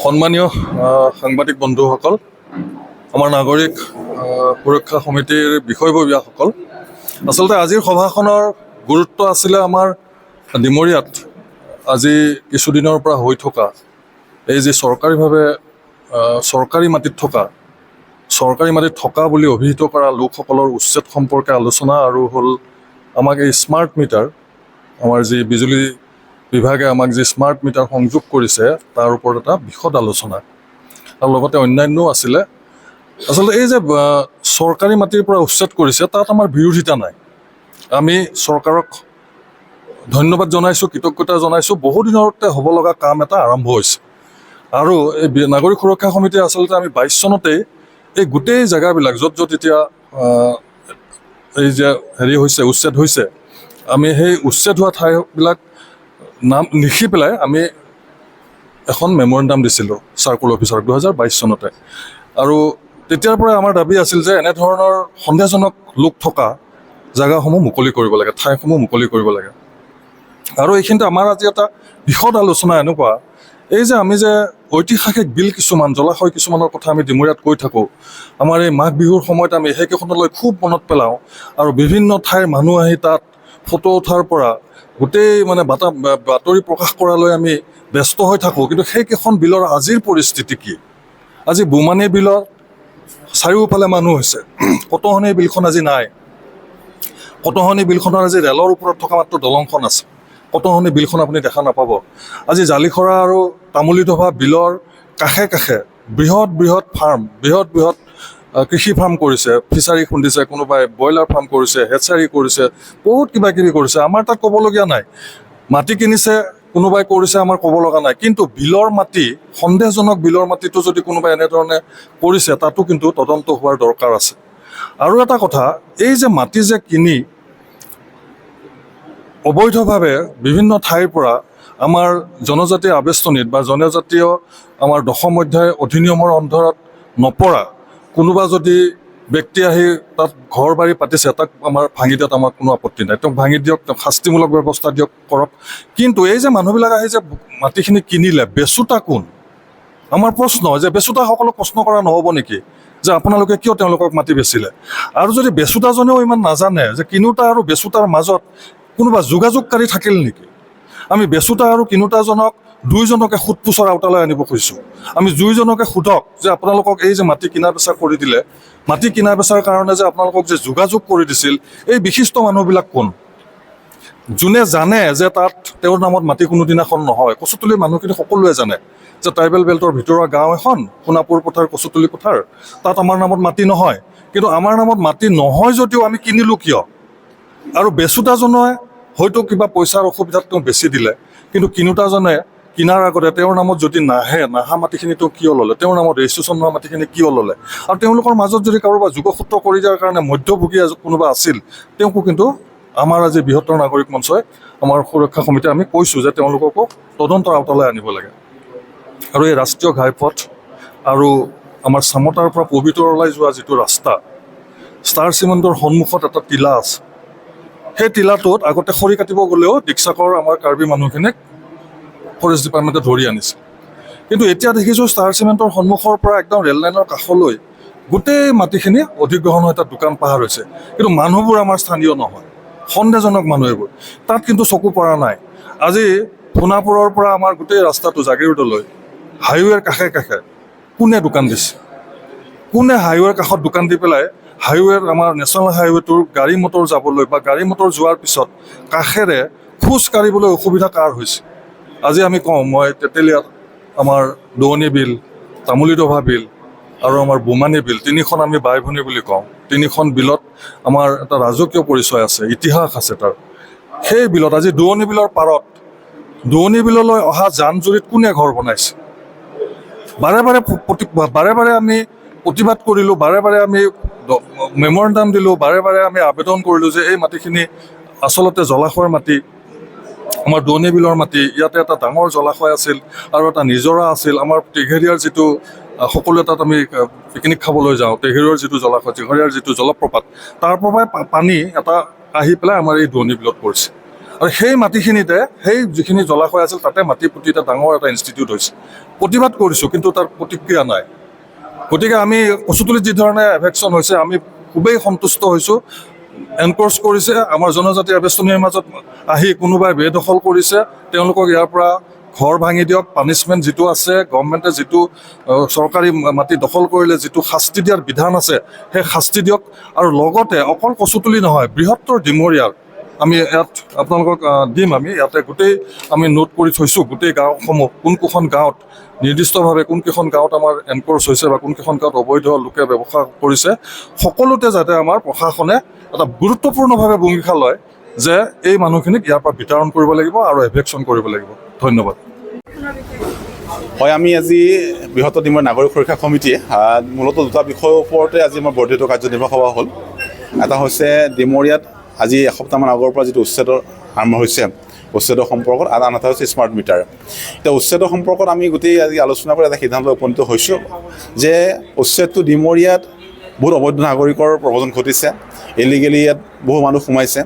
সন্মানীয় সাংবাদিক বন্ধুসকল, আমাৰ নাগৰিক সুৰক্ষা সমিতিৰ বিষয়ববীয়াসকল, আচলতে আজিৰ সভাখনৰ গুৰুত্ব আছিলে আমাৰ ডিমৰীয়াত আজি কিছুদিনৰ পৰা হৈ থকা এই যে চৰকাৰীভাৱে চৰকাৰী মাটিত থকা বুলি অভিহিত কৰা লোকসকলৰ উচ্ছেদ সম্পৰ্কে আলোচনা আৰু হ'ল আমাক এই স্মাৰ্ট মিটাৰ, আমাৰ যি বিজুলী বিভাগে আমাক যি স্মাৰ্ট মিটাৰ সংযোগ কৰিছে তাৰ ওপৰত এটা বিশদ আলোচনা আৰু লগতে অন্যান্যও আছিলে। আচলতে এই যে চৰকাৰী মাটিৰ পৰা উচ্ছেদ কৰিছে তাত আমাৰ বিৰোধিতা নাই। আমি চৰকাৰক ধন্যবাদ জনাইছোঁ, কৃতজ্ঞতা জনাইছোঁ। বহুদিনতে হ'ব লগা কাম এটা আৰম্ভ হৈছে আৰু এই নাগৰিক সুৰক্ষা সমিতিয়ে আচলতে আমি 22 চনতেই এই গোটেই জেগাবিলাক য'ত এতিয়া এই যে উচ্ছেদ হৈছে, আমি সেই উচ্ছেদ হোৱা ঠাইবিলাক নাম লিখি পেলাই আমি এখন মেমৰেণ্ডাম দিছিলোঁ চাৰ্কুল অফিচাৰক 2022 চনতে। আৰু তেতিয়াৰ পৰাই আমাৰ দাবী আছিল যে এনেধৰণৰ সন্দেহজনক লোক থকা জেগাসমূহ মুকলি কৰিব লাগে, ঠাইসমূহ মুকলি কৰিব লাগে। আৰু এইখিনিতে আমাৰ আজি এটা বিশদ আলোচনা এনেকুৱা, এই যে আমি যে ঐতিহাসিক বিল কিছুমান, জলাশয় কিছুমানৰ কথা আমি ডিমৰীয়াত কৈ থাকোঁ, আমাৰ এই মাঘ বিহুৰ সময়ত আমি সেইকেইখনলৈ খুব মনত পেলাওঁ আৰু বিভিন্ন ঠাইৰ মানুহ আহি তাত ফটো উঠাৰ পৰা গোটেই বাতৰি প্ৰকাশ কৰালৈ আমি ব্যস্ত হৈ থাকোঁ। কিন্তু সেইকেইখন বিলৰ আজিৰ পৰিস্থিতি কি? আজি বোমানী বিলত চাৰিওফালে মানুহ হৈছে। কটহনী বিলখন আজি নাই। কটহনী বিলখনৰ আজি ৰেলৰ ওপৰত থকা মাত্ৰ দলংখন আছে। কটহনী বিলখন আপুনি দেখা নাপাব। আজি জালিখৰা আৰু তামুলীধোবা বিলৰ কাষে কাষে বৃহৎ ফাৰ্ম, বৃহৎ কৃষি ফাৰ্ম কৰিছে, ফিচাৰী খুন্দিছে, কোনোবাই ব্ৰইলাৰ ফাৰ্ম কৰিছে, হেচাৰী কৰিছে, বহুত কিবা কিবি কৰিছে। আমাৰ তাত ক'বলগীয়া নাই। মাটি কিনিছে, কোনোবাই কৰিছে, আমাৰ ক'ব লগা নাই। কিন্তু বিলৰ মাটি, সন্দেহজনক বিলৰ মাটিটো যদি কোনোবাই এনেধৰণে কৰিছে, তাতো কিন্তু তদন্ত হোৱাৰ দৰকাৰ আছে। আৰু এটা কথা, এই যে মাটি যে কিনি অবৈধভাৱে বিভিন্ন ঠাইৰ পৰা আমাৰ জনজাতীয় আৱেষ্টনীত বা জনজাতীয় আমাৰ দশম অধ্যায় অধিনিয়মৰ অন্তৰত নপৰা কোনোবা যদি ব্যক্তি আহি তাত ঘৰ বাৰী পাতিছে, তাক আমাৰ ভাঙি দিয়াত আমাৰ কোনো আপত্তি নাই। তেওঁক ভাঙি দিয়ক, তেওঁক শাস্তিমূলক ব্যৱস্থা দিয়ক, কৰক। কিন্তু এই যে মানুহবিলাক আহি যে মাটিখিনি কিনিলে, বেচোতা কোন? আমাৰ প্ৰশ্ন যে বেচোতাসকলক প্ৰশ্ন কৰা নহ'ব নেকি যে আপোনালোকে কিয় তেওঁলোকক মাটি বেচিলে? আৰু যদি বেচোতাজনেও ইমান নাজানে যে কিনোতা আৰু বেচোতাৰ মাজত কোনোবা যোগাযোগকাৰী থাকিল নেকি? আমি বেচোতা আৰু কিনোতাজনক দুয়োজনকে সোধপোছৰ আওতালৈ আনিব খুজিছোঁ। আমি দুয়োজনকে সোধক যে আপোনালোকক এই যে মাটি কিনা বেচা কৰি দিলে, মাটি কিনা বেচাৰ কাৰণে যে আপোনালোকক যে যোগাযোগ কৰি দিছিল, এই বিশিষ্ট মানুহবিলাক কোন? যোনে জানে যে তাত তেওঁৰ নামত মাটি কোনোদিনাখন নহয়। কচুতলীৰ মানুহখিনি সকলোৱে জানে যে ট্ৰাইবেল বেল্টৰ ভিতৰুৱা গাঁও এখন, সোণাপুৰ পথাৰ, কচুতলী পথাৰ, তাত আমাৰ নামত মাটি নহয়। কিন্তু আমাৰ নামত মাটি নহয় যদিও আমি কিনিলোঁ কিয়? আৰু বেচোতাজনে হয়তো কিবা পইচাৰ অসুবিধাত তেওঁ বেছি দিলে, কিন্তু কিনোতাজনে কিনাৰ আগতে তেওঁৰ নামত যদি নাহা মাটিখিনি তেওঁ কিয় ল'লে? তেওঁৰ নামত ৰেজিষ্ট্ৰেশ্যন হোৱা মাটিখিনি কিয় ল'লে? আৰু তেওঁলোকৰ মাজত যদি কাৰোবাৰ যোগসূত্ৰ কৰি দিয়াৰ কাৰণে মধ্যভোগী কোনোবা আছিল, তেওঁকো কিন্তু আমাৰ আজি বৃহত্তৰ নাগৰিক মঞ্চই, আমাৰ সুৰক্ষা সমিতিয়ে আমি কৈছোঁ যে তেওঁলোককো তদন্তৰ আওতালৈ আনিব লাগে। আৰু এই ৰাষ্ট্ৰীয় ঘাইপথ আৰু আমাৰ চামতাৰ পৰা পবিতৰলৈ যোৱা যিটো ৰাস্তা, ষ্টাৰ চিমেণ্টৰ সন্মুখত এটা টিলা আছে। সেই টিলাটোত আগতে খৰি কাটিব গ'লেও ডিক্সাকৰ আমাৰ কাৰ্বি মানুহখিনিক ফৰেষ্ট ডিপাৰ্টমেণ্টে ধৰি আনিছে। কিন্তু এতিয়া দেখিছোঁ ষ্টাৰ চিমেণ্টৰ সন্মুখৰ পৰা একদম ৰেল লাইনৰ কাষলৈ গোটেই মাটিখিনি অধিগ্ৰহণ হৈ তাত দোকান পাহাৰ হৈছে। কিন্তু মানুহবোৰ আমাৰ স্থানীয় নহয়, সন্দেহজনক মানুহ এইবোৰ। তাত কিন্তু চকু পৰা নাই। আজি সোণাপুৰৰ পৰা আমাৰ গোটেই ৰাস্তাটো জাগিৰোডলৈ হাইৱেৰ কাষে কাষে কোনে দোকান দিছে? কোনে হাইৱেৰ কাষত দোকান দি পেলাই হাইৱেৰ, আমাৰ নেশ্যনেল হাইৱেটোৰ গাড়ী মটৰ যাবলৈ বা গাড়ী মটৰ যোৱাৰ পিছত কাষেৰে খোজ কাঢ়িবলৈ অসুবিধা কাৰ হৈছে? আজি আমি কওঁ, মই তেতেলীয়াত আমাৰ দোৱনী বিল, তামুলীধোবা বিল আৰু আমাৰ বোমানী বিল, তিনিখন আমি বাই ভনী বুলি কওঁ। তিনিখন বিলত আমাৰ এটা ৰাজকীয় পৰিচয় আছে, ইতিহাস আছে তাৰ। সেই বিলত আজি দোৱনী বিলৰ পাৰত, দোৱনী বিললৈ অহা জান-জুৰিত কোনে ঘৰ বনাইছে? বাৰে বাৰে আমি প্ৰতিবাদ কৰিলোঁ, বাৰে বাৰে আমি মেমৰেণ্ডাম দিলোঁ, বাৰে বাৰে আমি আবেদন কৰিলোঁ যে এই মাটিখিনি আচলতে জলাশয়ৰ মাটি, আমাৰ দোৱনী বিলৰ মাটি। ইয়াতে এটা ডাঙৰ জলাশয় আছিল আৰু এটা নিজৰা আছিল। আমাৰ টেঘেৰীয়াৰ যিটো সকলোৱে তাত আমি পিকনিক খাবলৈ যাওঁ, টেঘেৰীয়াৰ যিটো জলাশয়, টেঘেৰীয়াৰ যিটো জলপ্ৰপাত, তাৰ পৰাই পানী এটা আহি পেলাই আমাৰ এই দোৱনী বিলত পৰিছে। আৰু সেই মাটিখিনিতে সেই যিখিনি জলাশয় আছিল তাতে মাটি পুতি এটা ডাঙৰ এটা ইনষ্টিটিউট হৈছে। প্ৰতিবাদ কৰিছোঁ, কিন্তু তাৰ প্ৰতিক্ৰিয়া নাই। গতিকে আমি কচুতলিত যি ধৰণে এভেকশ্যন হৈছে আমি খুবেই সন্তুষ্ট হৈছোঁ। এনক্ৰ'চ কৰিছে আমাৰ জনজাতি আৱেষ্টনীৰ মাজত আহি কোনোবাই বেদখল কৰিছে, তেওঁলোকক ইয়াৰ পৰা ঘৰ ভাঙি দিয়ক। পানিছমেণ্ট যিটো আছে, গভৰ্ণমেণ্টে যিটো চৰকাৰী মাটি দখল কৰিলে যিটো শাস্তি দিয়াৰ বিধান আছে, সেই শাস্তি দিয়ক। আৰু লগতে অকল কচুতলি নহয়, বৃহত্তৰ ডিমৰীয়াৰ আমি ইয়াত আপোনালোকক দিম। আমি ইয়াতে গোটেই আমি নোট কৰি থৈছোঁ গোটেই গাঁওসমূহ, কোনকেইখন গাঁৱত নিৰ্দিষ্টভাৱে কোনকেইখন গাঁৱত আমাৰ এনক্ৰ'চ হৈছে বা কোনকেইখন গাঁৱত অবৈধ লোকে ব্যৱসায় কৰিছে, সকলোতে যাতে আমাৰ প্ৰশাসনে এটা গুৰুত্বপূৰ্ণভাৱে ভূমিকা লয় যে এই মানুহখিনিক ইয়াৰ পৰা বিতৰণ কৰিব লাগিব আৰু এভেকশ্যন কৰিব লাগিব। ধন্যবাদ। হয়, আমি আজি বৃহত্তৰ ডিমৰীয়া নাগৰিক সুৰক্ষা সমিতিয়ে মূলতঃ দুটা বিষয়ৰ ওপৰতে আজি আমাৰ বৰ্ধিত কাৰ্যনিৰ্বাহী সভা হ'ল। এটা হৈছে ডিমৰীয়াত আজি এসপ্তাহমান আগৰ পৰা যিটো উচ্ছেদৰ আৰম্ভ হৈছে, উচ্ছেদৰ সম্পৰ্কত, আৰু আন এটা হৈছে স্মাৰ্ট মিটাৰ। এতিয়া উচ্ছেদৰ সম্পৰ্কত আমি গোটেই আজি আলোচনা কৰি এটা সিদ্ধান্তত উপনীত হৈছোঁ যে উচ্ছেদটো ডিমৰীয়াত বহুত অবৈধ নাগৰিকৰ প্ৰব্ৰজন ঘটিছে, ইলিগেলি ইয়াত বহু মানুহ সোমাইছে।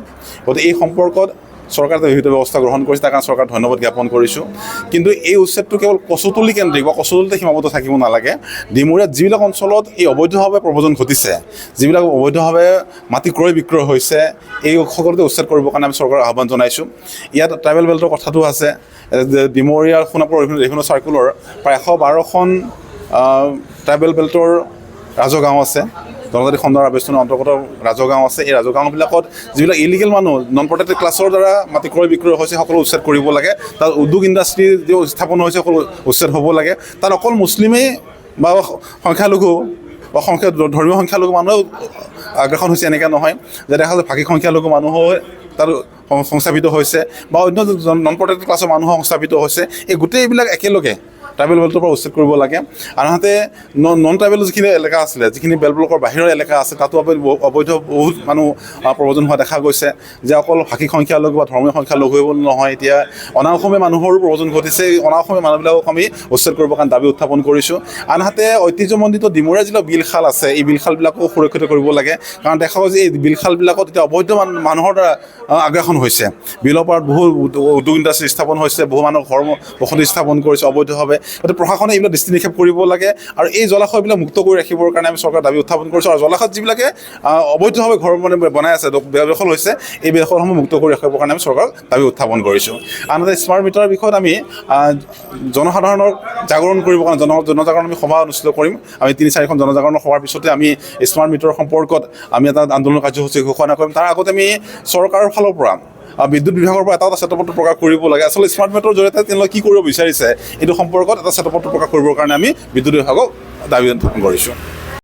গতিকে এই সম্পৰ্কত চৰকাৰে বিহিত ব্যৱস্থা গ্ৰহণ কৰিছে, তাৰ কাৰণে চৰকাৰক ধন্যবাদ জ্ঞাপন কৰিছোঁ। কিন্তু এই উচ্ছেদটো কেৱল কচুতলি কেন্দ্ৰিক বা কচুতলিতে সীমাবদ্ধ থাকিব নালাগে। ডিমৰীয়াত যিবিলাক অঞ্চলত এই অবৈধভাৱে প্ৰব্ৰজন ঘটিছে, যিবিলাক অবৈধভাৱে মাটি ক্ৰয় বিক্ৰয় হৈছে, এই সকলোতে উচ্ছেদ কৰিবৰ কাৰণে আমি চৰকাৰক আহ্বান জনাইছোঁ। ইয়াত ট্ৰাইবেল বেল্টৰ কথাটো আছে। ডিমৰীয়া সোণাপুৰ ৰেভিনিউ চাৰ্কুলৰ প্ৰায় 112খন ট্ৰাইবেল বেল্টৰ ৰাজহ গাঁও আছে, জনজাতি খণ্ডৰ আৱেষ্টনীৰ অন্তৰ্গত ৰাজহ গাঁও আছে। এই ৰাজহ গাঁওবিলাকত যিবিলাক ইলিগেল মানুহ নন প্ৰটেক্টেড ক্লাছৰ দ্বাৰা মাটি ক্ৰয় বিক্ৰয় হৈছে, সকলো উচ্ছেদ কৰিব লাগে। তাত উদ্যোগ ইণ্ডাষ্ট্ৰী যি স্থাপন হৈছে, সকলো উচ্ছেদ হ'ব লাগে। তাত অকল মুছলিমেই বা সংখ্যালঘু বা ধৰ্মীয় সংখ্যালঘু মানুহেও আগ্ৰাসন হৈছে এনেকৈ নহয়, যে দেখা যায় ভাষিক সংখ্যালঘু মানুহো তাত সংস্থাপিত হৈছে বা অন্য নন প্ৰটেক্টেড ক্লাছৰ মানুহো সংস্থাপিত হৈছে। এই গোটেইবিলাক একেলগে ট্ৰাইবেল বেল্টৰ পৰা উচ্ছেদ কৰিব লাগে। আনহাতে নন ট্ৰাইবেল যিখিনি এলেকা আছিলে, যিখিনি বেল্ট ব্লকৰ বাহিৰৰ এলেকা আছে, তাতো অবৈধ বহুত মানুহ প্ৰব্ৰজন হোৱা দেখা গৈছে। যে অকল ভাষিক সংখ্যালঘু বা ধৰ্মীয় সংখ্যালঘু বুলি নহয়, এতিয়া অনা অসমীয়া মানুহৰো প্ৰব্ৰজন ঘটিছে। অনা অসমীয়া মানুহবিলাকক আমি উচ্ছেদ কৰিবৰ কাৰণে দাবী উত্থাপন কৰিছোঁ। আনহাতে ঐতিহ্যমণ্ডিত ডিমৰীয়া জিলাৰ বিলখাল আছে, এই বিলখালবিলাকো সুৰক্ষিত কৰিব লাগে। কাৰণ দেখা গৈছে যে এই বিলখালবিলাকত এতিয়া অবৈধ মানুহৰ দ্বাৰা আগ্ৰাসন হৈছে। বিলৰ পাৰত বহু উদ্যোগ ইণ্ডাষ্ট্ৰী স্থাপন হৈছে, বহু মানুহ ঘৰ বসতি স্থাপন কৰিছে অবৈধভাৱে। গতিকে প্ৰশাসনে এইবিলাক দৃষ্টি নিক্ষেপ কৰিব লাগে আৰু এই জলাশয়বিলাক মুক্ত কৰি ৰাখিবৰ কাৰণে আমি চৰকাৰৰ দাবী উত্থাপন কৰিছোঁ। আৰু জলাশয়ত যিবিলাকে অবৈধভাৱে ঘৰ বনাই আছে, বেদখল হৈছে, এই বেদখলসমূহ মুক্ত কৰি ৰাখিবৰ কাৰণে আমি চৰকাৰক দাবী উত্থাপন কৰিছোঁ। আনহাতে স্মাৰ্ট মিটাৰৰ বিষয়ত আমি জনসাধাৰণক জাগৰণ কৰিবৰ কাৰণে জনজাগৰণ আমি সভা অনুষ্ঠিত কৰিম। আমি 3-4খন জনজাগৰণৰ সভাৰ পিছতে আমি স্মাৰ্ট মিটাৰৰ সম্পৰ্কত আমি এটা আন্দোলন কাৰ্যসূচী ঘোষণা কৰিম। তাৰ আগতে আমি চৰকাৰৰ ফালৰ পৰা বিদ্যুৎ বিভাগৰ পৰা এটা শ্বেতপত্ৰ প্ৰকাশ কৰিব লাগে। আচলতে স্মাৰ্ট মিটাৰৰ জৰিয়তে তেওঁলোকে কি কৰিব বিচাৰিছে, এইটো সম্পৰ্কত এটা শ্বেতপত্ৰ প্ৰকাশ কৰিবৰ কাৰণে আমি বিদ্যুৎ বিভাগক দাবী উত্থাপন কৰিছোঁ।